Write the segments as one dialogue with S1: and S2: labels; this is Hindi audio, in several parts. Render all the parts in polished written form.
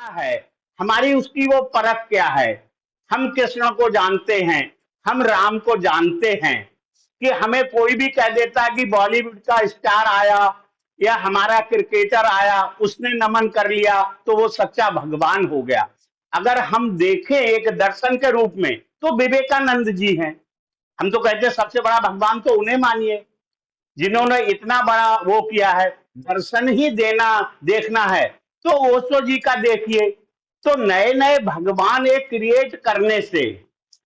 S1: क्या है, हमारी उसकी वो परख क्या है। हम कृष्ण को जानते हैं, हम राम को जानते हैं। कि हमें कोई भी कह देता है कि बॉलीवुड का स्टार आया या हमारा क्रिकेटर आया, उसने नमन कर लिया तो वो सच्चा भगवान हो गया। अगर हम देखें एक दर्शन के रूप में तो विवेकानंद जी हैं। हम तो कहते हैं सबसे बड़ा भगवान तो उन्हें मानिए, जिन्होंने इतना बड़ा वो किया है। दर्शन ही देना देखना है तो ओशो जी का देखिए। तो नए नए भगवान एक क्रिएट करने से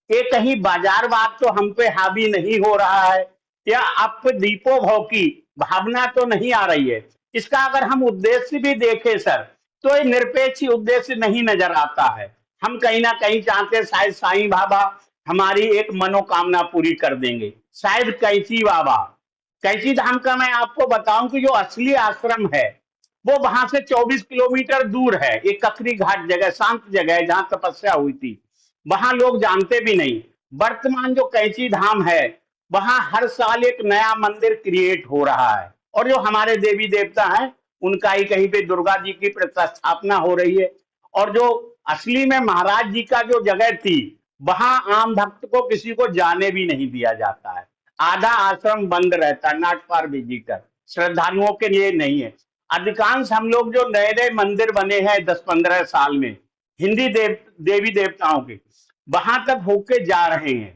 S1: ये कहीं बाजारवाद तो हम पे हावी नहीं हो रहा है, या आप पे दीपो भव की भावना तो नहीं आ रही है। इसका अगर हम उद्देश्य भी देखें सर, तो ये निरपेक्ष उद्देश्य नहीं नजर आता है। हम कहीं ना कहीं चाहते हैं शायद साईं बाबा हमारी एक मनोकामना पूरी कर देंगे, शायद कैंची बाबा। कैंची धाम का मैं आपको बताऊं कि जो असली आश्रम है वो वहां से 24 किलोमीटर दूर है। एक ककरी घाट जगह, शांत जगह है जहां तपस्या हुई थी। वहां लोग जानते भी नहीं। वर्तमान जो कैंची धाम है वहां हर साल एक नया मंदिर क्रिएट हो रहा है, और जो हमारे देवी देवता हैं उनका ही कहीं पे दुर्गा जी की प्रतिष्ठापना हो रही है। और जो असली में महाराज जी का जो जगह थी वहां आम भक्त को किसी को जाने भी नहीं दिया जाता है। आधा आश्रम बंद रहता है, नॉट फॉर विजिटर, श्रद्धालुओं के लिए नहीं है। अधिकांश हम लोग जो नए नए मंदिर बने हैं 10-15 साल में हिंदी देवी देवताओं के, वहां तक होके जा रहे हैं।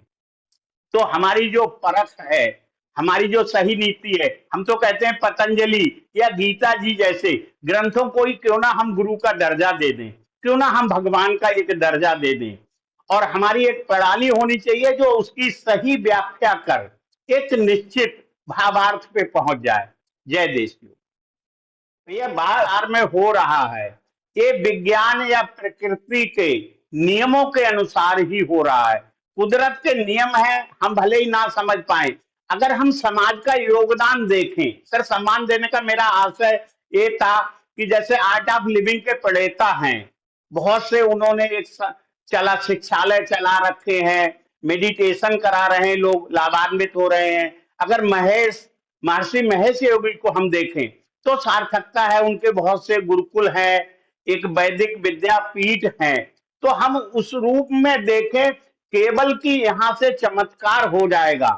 S1: तो हमारी जो परख है, हमारी जो सही नीति है, हम तो कहते हैं पतंजलि या गीता जी जैसे ग्रंथों को ही क्यों ना हम गुरु का दर्जा दे दें, क्यों ना हम भगवान का एक दर्जा दे दें। और हमारी एक प्रणाली होनी चाहिए जो उसकी सही व्याख्या कर एक निश्चित भावार्थ पे पहुंच जाए। जय देश की। तो ये बार में हो रहा है, ये विज्ञान या प्रकृति के नियमों के अनुसार ही हो रहा है। कुदरत के नियम है, हम भले ही ना समझ पाए। अगर हम समाज का योगदान देखें, सर सम्मान देने का मेरा आशय ये था कि जैसे आर्ट ऑफ लिविंग के प्रणेता हैं, बहुत से उन्होंने एक चला शिक्षालय चला रखे हैं, मेडिटेशन करा रहे हैं, लोग लाभान्वित हो रहे हैं। अगर महर्षि महेश योगी को हम देखें तो सार्थकता है, उनके बहुत से गुरुकुल हैं, एक वैदिक विद्यापीठ है। तो हम उस रूप में देखें केवल कि यहां से चमत्कार हो जाएगा।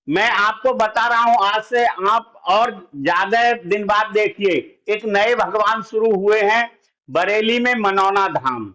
S1: मैं आपको बता रहा हूं, आज से आप और ज्यादा दिन बाद देखिए एक नए भगवान शुरू हुए हैं बरेली में, मनौना धाम।